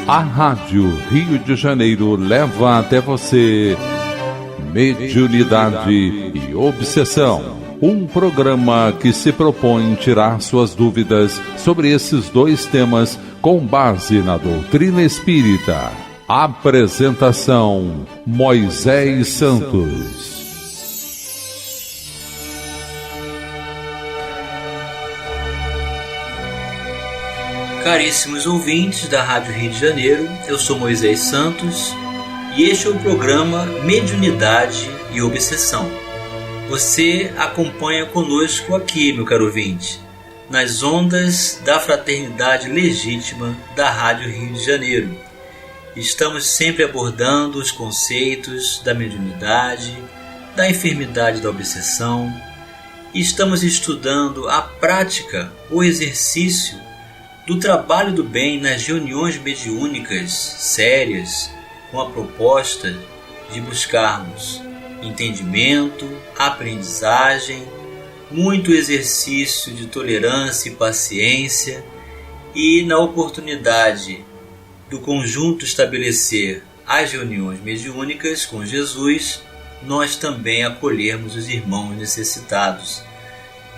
A Rádio Rio de Janeiro leva até você Mediunidade e Obsessão, um programa que se propõe tirar suas dúvidas sobre esses dois temas com base na doutrina espírita. Apresentação: Moisés Santos. Caríssimos ouvintes da Rádio Rio de Janeiro, eu sou Moisés Santos e este é o programa Mediunidade e Obsessão. Você acompanha conosco aqui, meu caro ouvinte, nas ondas da fraternidade legítima da Rádio Rio de Janeiro. Estamos sempre abordando os conceitos da mediunidade, da enfermidade da obsessão. Estamos estudando a prática, o exercício do trabalho do bem nas reuniões mediúnicas sérias, com a proposta de buscarmos entendimento, aprendizagem, muito exercício de tolerância e paciência, e na oportunidade do conjunto estabelecer as reuniões mediúnicas com Jesus, nós também acolhermos os irmãos necessitados,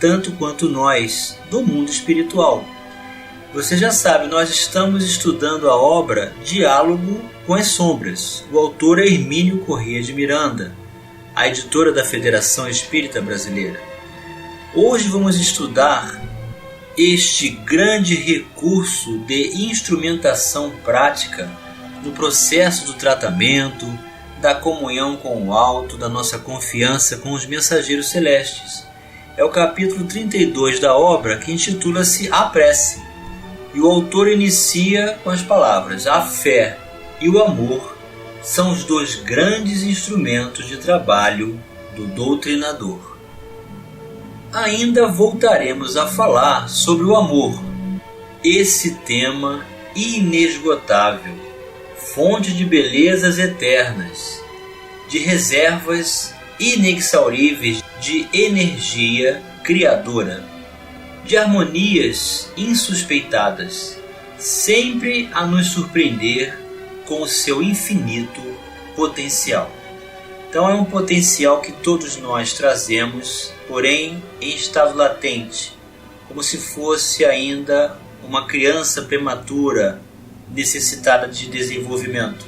tanto quanto nós do mundo espiritual. Você já sabe, nós estamos estudando a obra Diálogo com as Sombras. O autor é Hermínio Corrêa de Miranda, a editora da Federação Espírita Brasileira. Hoje vamos estudar este grande recurso de instrumentação prática no processo do tratamento, da comunhão com o alto, da nossa confiança com os mensageiros celestes. É o capítulo 32 da obra, que intitula-se A Prece. E o autor inicia com as palavras: a fé e o amor são os dois grandes instrumentos de trabalho do doutrinador. Ainda voltaremos a falar sobre o amor, esse tema inesgotável, fonte de belezas eternas, de reservas inexauríveis de energia criadora, de harmonias insuspeitadas, sempre a nos surpreender com o seu infinito potencial. Então é um potencial que todos nós trazemos, porém em estado latente, como se fosse ainda uma criança prematura necessitada de desenvolvimento,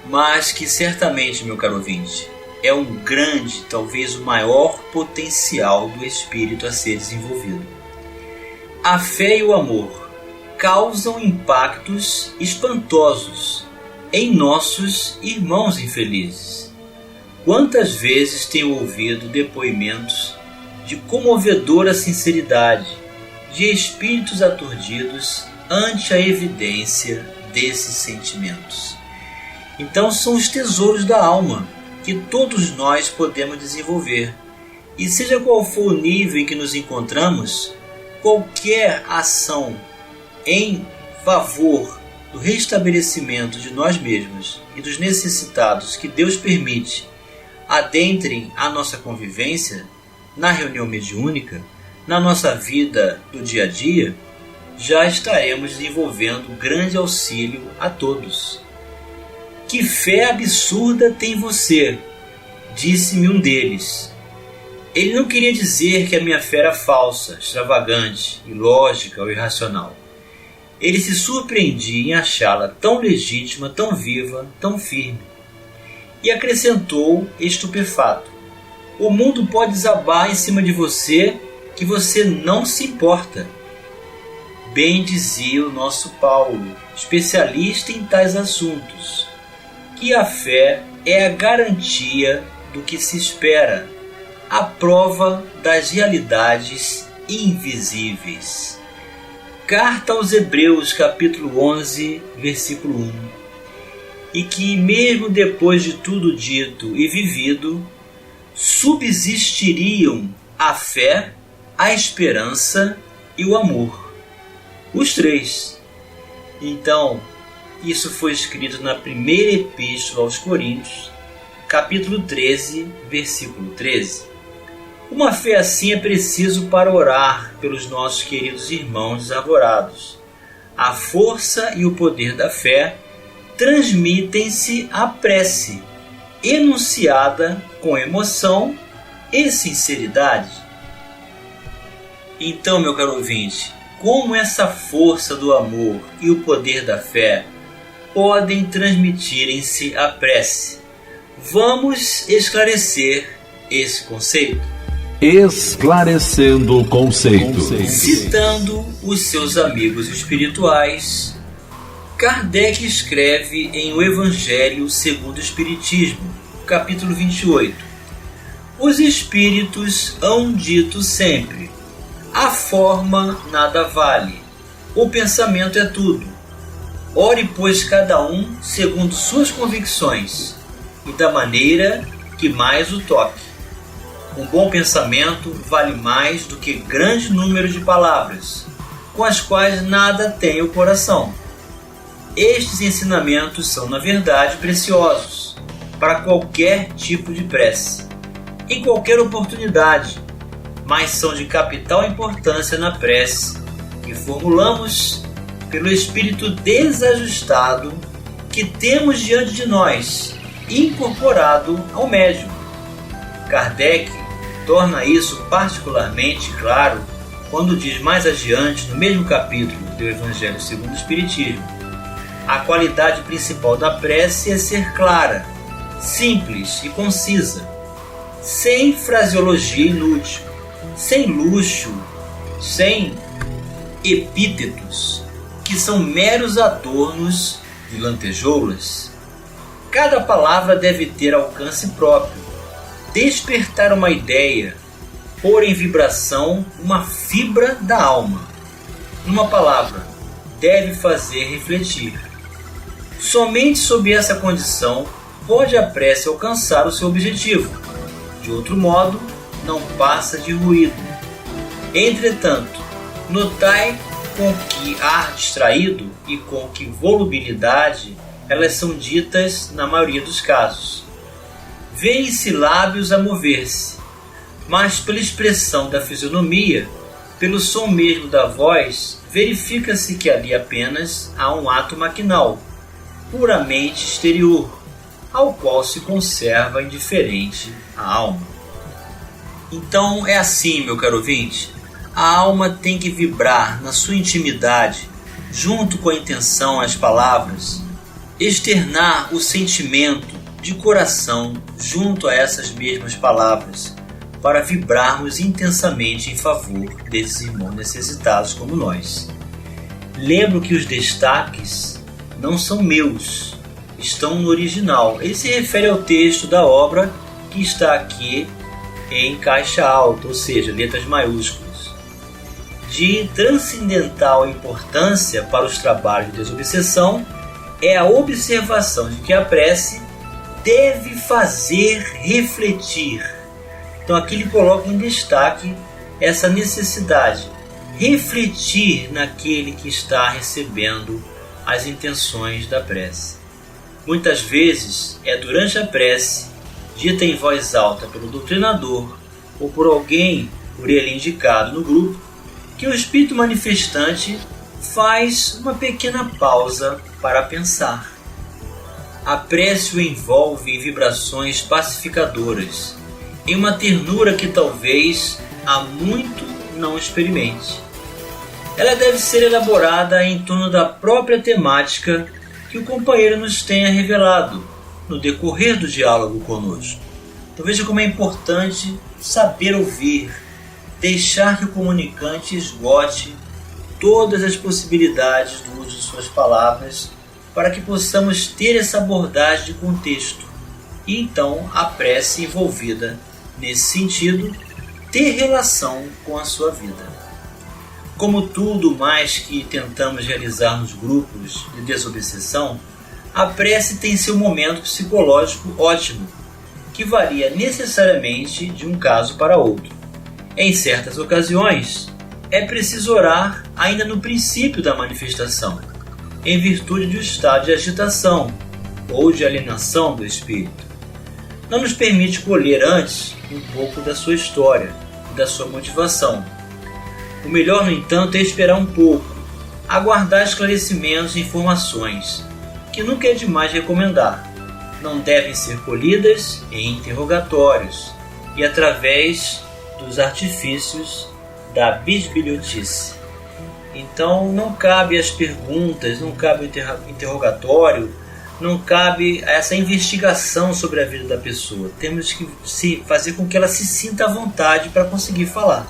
mas que certamente, meu caro ouvinte, é um grande, talvez o maior potencial do espírito a ser desenvolvido. A fé e o amor causam impactos espantosos em nossos irmãos infelizes. Quantas vezes tenho ouvido depoimentos de comovedora sinceridade de espíritos aturdidos ante a evidência desses sentimentos. Então são os tesouros da alma que todos nós podemos desenvolver. E seja qual for o nível em que nos encontramos, qualquer ação em favor do restabelecimento de nós mesmos e dos necessitados que Deus permite adentrem a nossa convivência na reunião mediúnica, na nossa vida do dia a dia, já estaremos desenvolvendo grande auxílio a todos. Que fé absurda tem você, disse-me um deles. Ele não queria dizer que a minha fé era falsa, extravagante, ilógica ou irracional. Ele se surpreendia em achá-la tão legítima, tão viva, tão firme. E acrescentou estupefato: o mundo pode desabar em cima de você que você não se importa. Bem dizia o nosso Paulo, especialista em tais assuntos, que a fé é a garantia do que se espera, a prova das realidades invisíveis. Carta aos Hebreus, capítulo 11, versículo 1. E que, mesmo depois de tudo dito e vivido, subsistiriam a fé, a esperança e o amor. Os três. Então, isso foi escrito na primeira epístola aos Coríntios, capítulo 13, versículo 13. Uma fé assim é preciso para orar pelos nossos queridos irmãos desarvorados, A força e o poder da fé transmitem-se à prece, enunciada com emoção e sinceridade. Então, meu caro ouvinte, como essa força do amor e o poder da fé podem transmitirem-se à prece? Vamos esclarecer esse conceito. Esclarecendo o conceito. Citando os seus amigos espirituais, Kardec escreve em O Evangelho segundo o Espiritismo, capítulo 28. Os espíritos hão dito sempre: a forma nada vale, o pensamento é tudo. Ore, pois, cada um segundo suas convicções e da maneira que mais o toque. Um bom pensamento vale mais do que grande número de palavras, com as quais nada tem o coração. Estes ensinamentos são, na verdade, preciosos para qualquer tipo de prece, em qualquer oportunidade, mas são de capital importância na prece que formulamos pelo espírito desajustado que temos diante de nós, incorporado ao médium. Kardec torna isso particularmente claro quando diz mais adiante, no mesmo capítulo do Evangelho segundo o Espiritismo: a qualidade principal da prece é ser clara, simples e concisa, sem fraseologia inútil, sem luxo, sem epítetos, que são meros adornos e lantejoulas. Cada palavra deve ter alcance próprio, despertar uma ideia, pôr em vibração uma fibra da alma. Numa palavra, deve fazer refletir. Somente sob essa condição pode a prece alcançar o seu objetivo. De outro modo, não passa de ruído. Entretanto, notai com que ar distraído e com que volubilidade elas são ditas na maioria dos casos. Vêem-se lábios a mover-se, mas pela expressão da fisionomia, pelo som mesmo da voz, verifica-se que ali apenas há um ato maquinal, puramente exterior, ao qual se conserva indiferente a alma. Então é assim, meu caro ouvinte, a alma tem que vibrar na sua intimidade, junto com a intenção, as palavras, externar o sentimento de coração junto a essas mesmas palavras, para vibrarmos intensamente em favor desses irmãos necessitados como nós. Lembro que os destaques não são meus, estão no original. Ele se refere ao texto da obra que está aqui em caixa alta, ou seja, letras maiúsculas. De transcendental importância para os trabalhos de desobsessão é a observação de que a prece deve fazer refletir. Então aqui ele coloca em destaque essa necessidade, refletir naquele que está recebendo as intenções da prece. Muitas vezes é durante a prece, dita em voz alta pelo doutrinador ou por alguém por ele indicado no grupo, que o espírito manifestante faz uma pequena pausa para pensar. A prece o envolve em vibrações pacificadoras, em uma ternura que talvez há muito não experimente. Ela deve ser elaborada em torno da própria temática que o companheiro nos tenha revelado no decorrer do diálogo conosco. Então veja como é importante saber ouvir, deixar que o comunicante esgote todas as possibilidades do uso de suas palavras, para que possamos ter essa abordagem de contexto e então a prece envolvida nesse sentido ter relação com a sua vida. Como tudo mais que tentamos realizar nos grupos de desobsessão, a prece tem seu momento psicológico ótimo, que varia necessariamente de um caso para outro. Em certas ocasiões, é preciso orar ainda no princípio da manifestação, em virtude do estado de agitação ou de alienação do espírito. Não nos permite colher antes um pouco da sua história e da sua motivação. O melhor, no entanto, é esperar um pouco, aguardar esclarecimentos e informações, que nunca é demais recomendar. Não devem ser colhidas em interrogatórios e através dos artifícios da bisbilhotice. Então não cabe as perguntas, não cabe o interrogatório, não cabe essa investigação sobre a vida da pessoa. Temos que fazer com que ela se sinta à vontade para conseguir falar.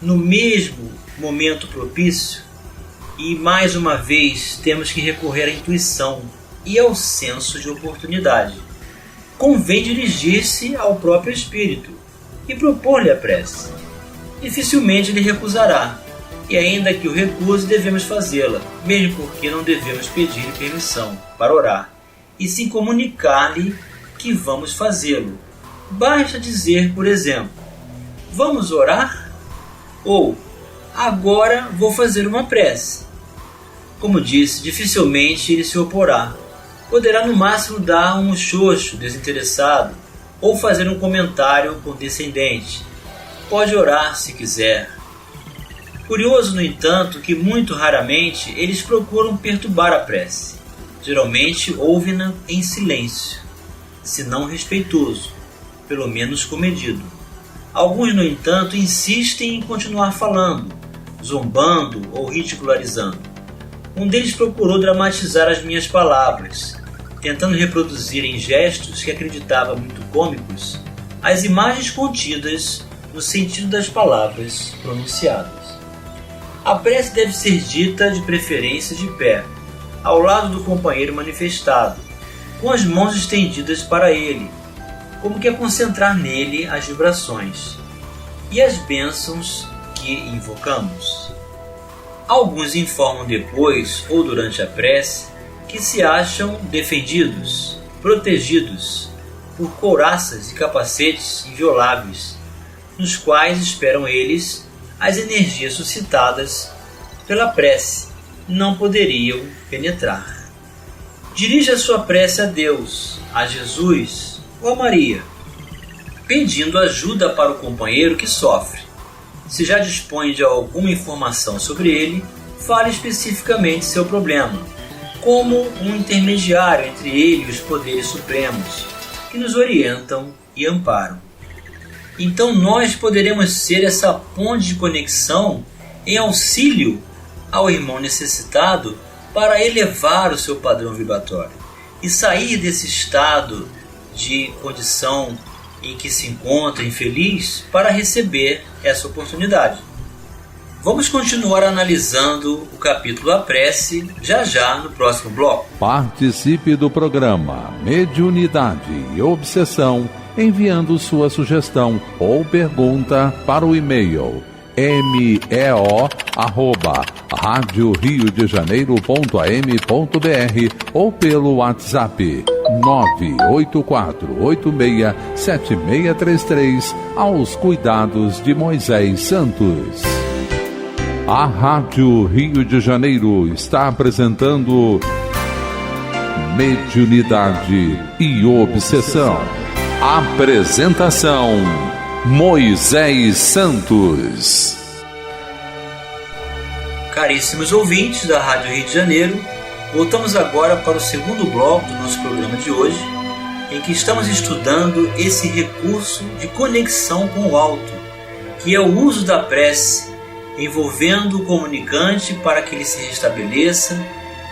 No mesmo momento propício, e mais uma vez temos que recorrer à intuição e ao senso de oportunidade. Convém dirigir-se ao próprio Espírito e propor-lhe a prece. Dificilmente ele recusará, e ainda que o recuse, devemos fazê-la, mesmo porque não devemos pedir permissão para orar, e sim comunicar-lhe que vamos fazê-lo. Basta dizer, por exemplo, vamos orar? Ou, agora vou fazer uma prece. Como disse, dificilmente ele se oporá. Poderá no máximo dar um xoxo desinteressado ou fazer um comentário condescendente. Pode orar se quiser. Curioso, no entanto, que muito raramente eles procuram perturbar a prece. Geralmente ouvem-na em silêncio, se não respeitoso, pelo menos comedido. Alguns, no entanto, insistem em continuar falando, zombando ou ridicularizando. Um deles procurou dramatizar as minhas palavras, tentando reproduzir em gestos que acreditava muito cômicos as imagens contidas no sentido das palavras pronunciadas. A prece deve ser dita de preferência de pé, ao lado do companheiro manifestado, com as mãos estendidas para ele, como que a concentrar nele as vibrações e as bênçãos que invocamos. Alguns informam depois ou durante a prece que se acham defendidos, protegidos por couraças e capacetes invioláveis, nos quais esperam eles as energias suscitadas pela prece não poderiam penetrar. Dirija sua prece a Deus, a Jesus ou a Maria, pedindo ajuda para o companheiro que sofre. Se já dispõe de alguma informação sobre ele, fale especificamente seu problema, como um intermediário entre ele e os poderes supremos, que nos orientam e amparam. Então nós poderemos ser essa ponte de conexão em auxílio ao irmão necessitado para elevar o seu padrão vibratório e sair desse estado de condição em que se encontra infeliz para receber essa oportunidade. Vamos continuar analisando o capítulo A Prece já no próximo bloco. Participe do programa Mediunidade e Obsessão enviando sua sugestão ou pergunta para o e-mail meo@radioriodejaneiro.am.br ou pelo WhatsApp 984867633 aos cuidados de Moisés Santos. A Rádio Rio de Janeiro está apresentando Mediunidade e Obsessão. Apresentação: Moisés Santos. Caríssimos ouvintes da Rádio Rio de Janeiro, voltamos agora para o segundo bloco do nosso programa de hoje, em que estamos estudando esse recurso de conexão com o alto, que é o uso da prece, envolvendo o comunicante para que ele se restabeleça,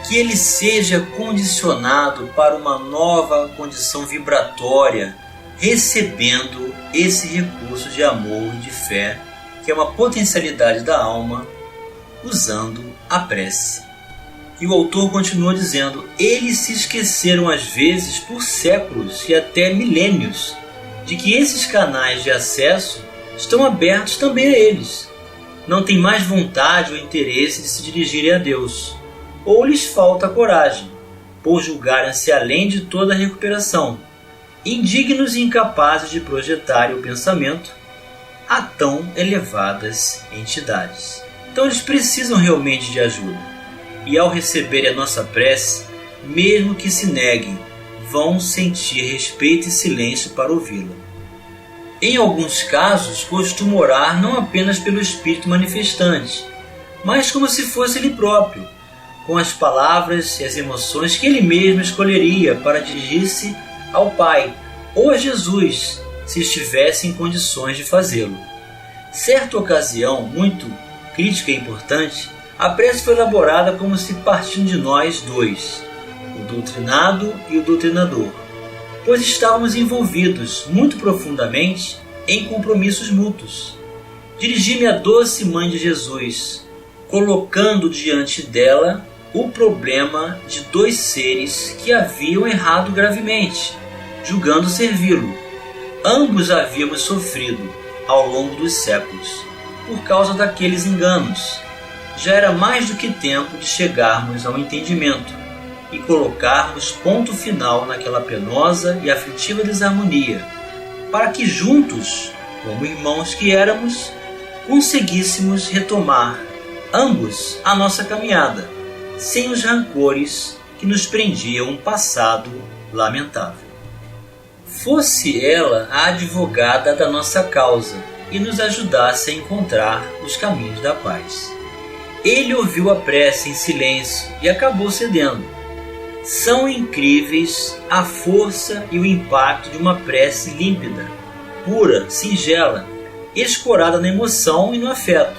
que ele seja condicionado para uma nova condição vibratória, recebendo esse recurso de amor e de fé, que é uma potencialidade da alma, usando a prece. E o autor continua dizendo: eles se esqueceram às vezes por séculos e até milênios de que esses canais de acesso estão abertos também a eles. Não têm mais vontade ou interesse de se dirigirem a Deus, ou lhes falta coragem, por julgarem-se além de toda a recuperação, indignos e incapazes de projetar o pensamento a tão elevadas entidades. Então eles precisam realmente de ajuda, e ao receberem a nossa prece, mesmo que se neguem, vão sentir respeito e silêncio para ouvi-la. Em alguns casos, costumo orar não apenas pelo espírito manifestante, mas como se fosse ele próprio, com as palavras e as emoções que ele mesmo escolheria para dirigir-se ao Pai ou a Jesus, se estivesse em condições de fazê-lo. Certa ocasião muito crítica e importante, a prece foi elaborada como se partindo de nós dois, o doutrinado e o doutrinador, pois estávamos envolvidos muito profundamente em compromissos mútuos. Dirigi-me à doce Mãe de Jesus, colocando diante dela o problema de dois seres que haviam errado gravemente, julgando servi-lo. Ambos havíamos sofrido ao longo dos séculos por causa daqueles enganos. Já era mais do que tempo de chegarmos ao entendimento e colocarmos ponto final naquela penosa e aflitiva desarmonia, para que juntos, como irmãos que éramos, conseguíssemos retomar ambos a nossa caminhada, sem os rancores que nos prendiam um passado lamentável. Fosse ela a advogada da nossa causa e nos ajudasse a encontrar os caminhos da paz. Ele ouviu a prece em silêncio e acabou cedendo. São incríveis a força e o impacto de uma prece límpida, pura, singela, escorada na emoção e no afeto.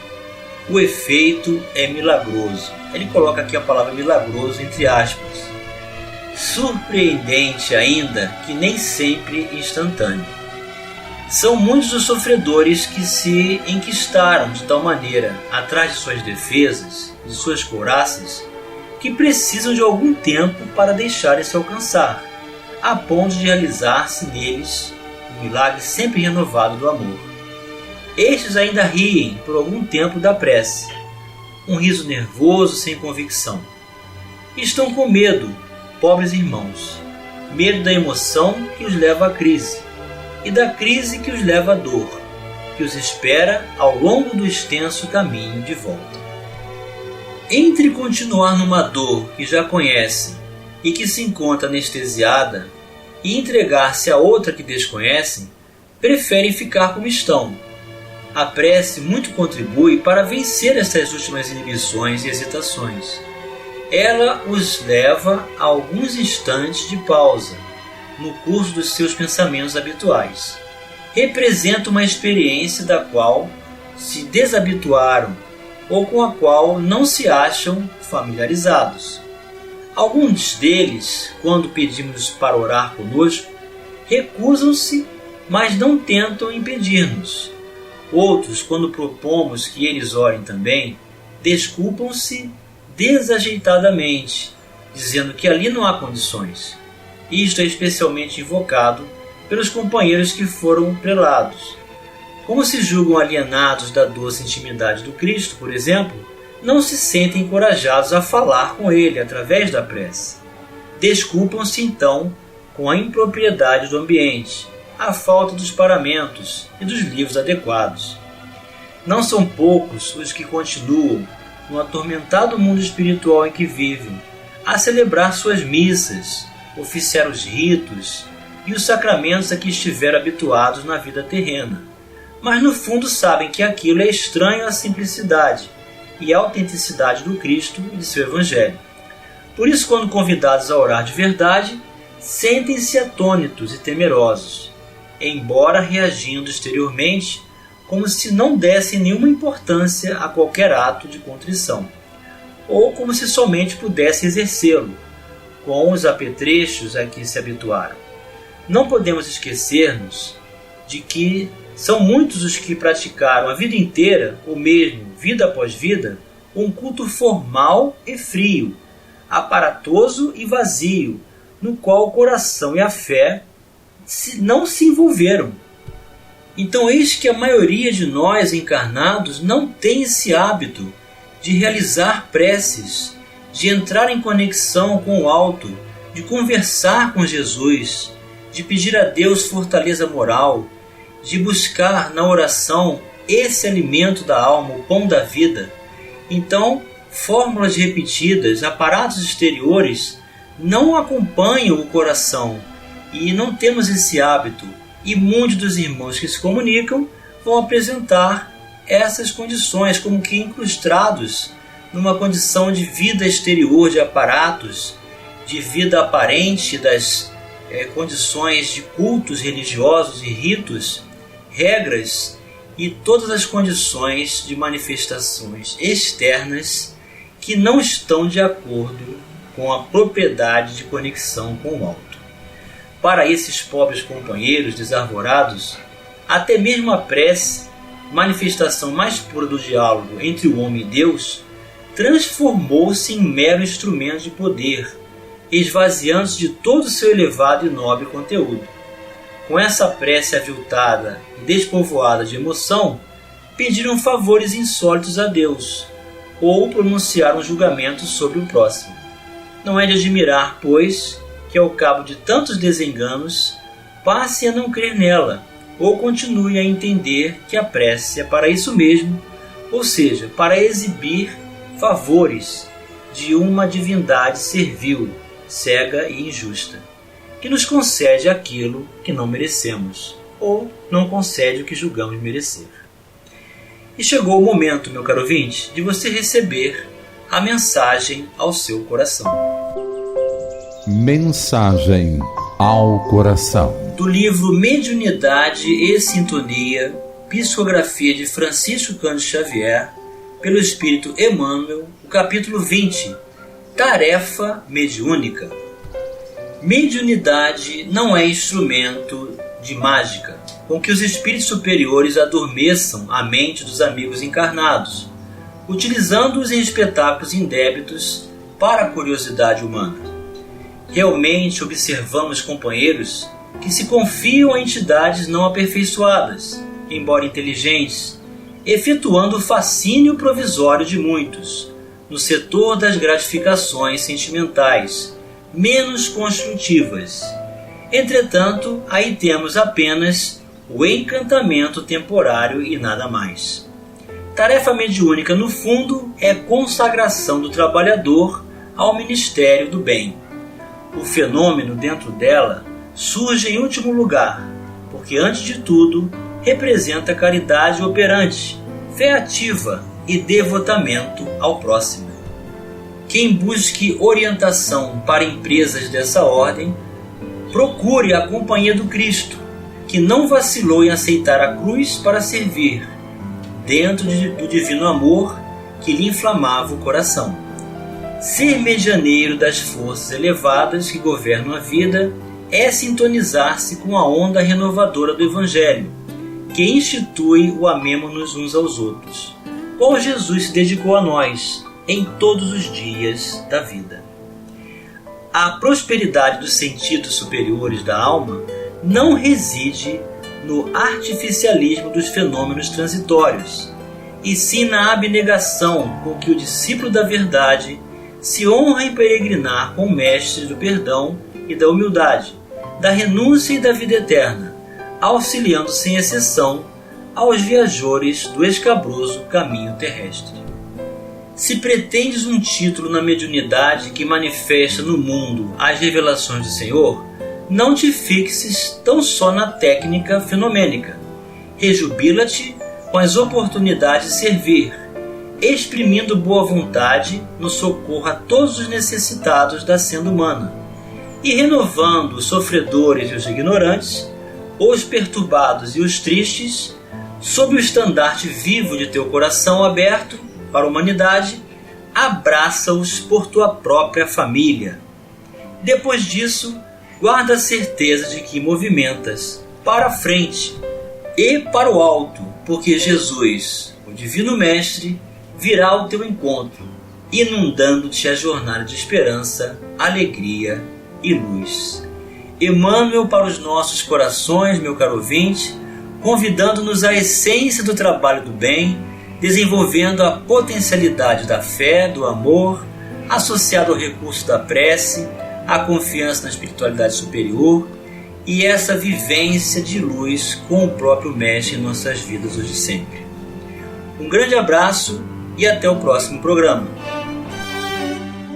O efeito é milagroso. Ele coloca aqui a palavra milagroso entre aspas. Surpreendente ainda que nem sempre instantâneo. São muitos os sofredores que se enquistaram de tal maneira atrás de suas defesas, de suas couraças, que precisam de algum tempo para deixarem-se alcançar, a ponto de realizar-se neles o milagre sempre renovado do amor. Estes ainda riem por algum tempo da prece, um riso nervoso sem convicção. Estão com medo, pobres irmãos, medo da emoção que os leva à crise, e da crise que os leva à dor, que os espera ao longo do extenso caminho de volta. Entre continuar numa dor que já conhecem e que se encontra anestesiada e entregar-se a outra que desconhecem, preferem ficar como estão. A prece muito contribui para vencer essas últimas inibições e hesitações. Ela os leva a alguns instantes de pausa no curso dos seus pensamentos habituais. Representa uma experiência da qual se desabituaram ou com a qual não se acham familiarizados. Alguns deles, quando pedimos para orar conosco, recusam-se, mas não tentam impedir-nos. Outros, quando propomos que eles orem também, desculpam-se desajeitadamente, dizendo que ali não há condições. Isto é especialmente invocado pelos companheiros que foram prelados. Como se julgam alienados da doce intimidade do Cristo, por exemplo, não se sentem encorajados a falar com Ele através da prece. Desculpam-se então com a impropriedade do ambiente, a falta dos paramentos e dos livros adequados. Não são poucos os que continuam, no atormentado mundo espiritual em que vivem, a celebrar suas missas, oficiar os ritos e os sacramentos a que estiveram habituados na vida terrena, mas no fundo sabem que aquilo é estranho à simplicidade e à autenticidade do Cristo e de seu Evangelho. Por isso, quando convidados a orar de verdade, sentem-se atônitos e temerosos, embora reagindo exteriormente como se não dessem nenhuma importância a qualquer ato de contrição, ou como se somente pudessem exercê-lo, com os apetrechos a que se habituaram. Não podemos esquecer-nos de que são muitos os que praticaram a vida inteira, ou mesmo vida após vida, um culto formal e frio, aparatoso e vazio, no qual o coração e a fé não se envolveram. Então eis que a maioria de nós encarnados não tem esse hábito de realizar preces, de entrar em conexão com o alto, de conversar com Jesus, de pedir a Deus fortaleza moral, de buscar na oração esse alimento da alma, o pão da vida. Então, fórmulas repetidas, aparatos exteriores não acompanham o coração e não temos esse hábito. E muitos dos irmãos que se comunicam vão apresentar essas condições como que incrustados numa condição de vida exterior de aparatos, de vida aparente das condições de cultos religiosos e ritos, regras e todas as condições de manifestações externas que não estão de acordo com a propriedade de conexão com o alto. Para esses pobres companheiros desarvorados, até mesmo a prece, manifestação mais pura do diálogo entre o homem e Deus, transformou-se em mero instrumento de poder, esvaziando-se de todo o seu elevado e nobre conteúdo. Com essa prece aviltada e despovoada de emoção, pediram favores insólitos a Deus, ou pronunciaram julgamento sobre o próximo. Não é de admirar, pois, que ao cabo de tantos desenganos, passe a não crer nela, ou continue a entender que a prece é para isso mesmo, ou seja, para exibir favores de uma divindade servil, cega e injusta, que nos concede aquilo que não merecemos, ou não concede o que julgamos merecer. E chegou o momento, meu caro ouvinte, de você receber a mensagem ao seu coração. Mensagem ao coração. Do livro Mediunidade e Sintonia, psicografia de Francisco Cândido Xavier, pelo Espírito Emmanuel, o capítulo 20, Tarefa Mediúnica. Mediunidade não é instrumento de mágica com que os espíritos superiores adormeçam a mente dos amigos encarnados, utilizando-os em espetáculos indébitos para a curiosidade humana. Realmente observamos companheiros que se confiam a entidades não aperfeiçoadas, embora inteligentes, efetuando o fascínio provisório de muitos, no setor das gratificações sentimentais, menos construtivas. Entretanto, aí temos apenas o encantamento temporário e nada mais. Tarefa mediúnica, no fundo, é consagração do trabalhador ao ministério do bem. O fenômeno dentro dela surge em último lugar, porque antes de tudo representa caridade operante, fé ativa e devotamento ao próximo. Quem busque orientação para empresas dessa ordem, procure a companhia do Cristo, que não vacilou em aceitar a cruz para servir, dentro do divino amor que lhe inflamava o coração. Ser medianeiro das forças elevadas que governam a vida é sintonizar-se com a onda renovadora do Evangelho, que institui o amemo-nos uns aos outros, qual Jesus se dedicou a nós em todos os dias da vida. A prosperidade dos sentidos superiores da alma não reside no artificialismo dos fenômenos transitórios, e sim na abnegação com que o discípulo da verdade se honra em peregrinar com o mestre do perdão e da humildade, da renúncia e da vida eterna, auxiliando sem exceção aos viajores do escabroso caminho terrestre. Se pretendes um título na mediunidade que manifesta no mundo as revelações do Senhor, não te fixes tão só na técnica fenomênica. Rejubila-te com as oportunidades de servir, exprimindo boa vontade no socorro a todos os necessitados da senda humana, e renovando os sofredores e os ignorantes, os perturbados e os tristes, sob o estandarte vivo de teu coração aberto para a humanidade, abraça-os por tua própria família. Depois disso, guarda a certeza de que movimentas para a frente e para o alto, porque Jesus, o Divino Mestre, virá ao teu encontro, inundando-te a jornada de esperança, alegria e luz. Emmanuel para os nossos corações, meu caro ouvinte, convidando-nos à essência do trabalho do bem, desenvolvendo a potencialidade da fé, do amor, associado ao recurso da prece, a confiança na espiritualidade superior e essa vivência de luz com o próprio Mestre em nossas vidas hoje e sempre. Um grande abraço e até o próximo programa.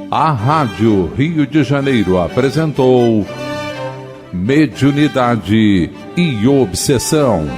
A Rádio Rio de Janeiro apresentou Mediunidade e Obsessão.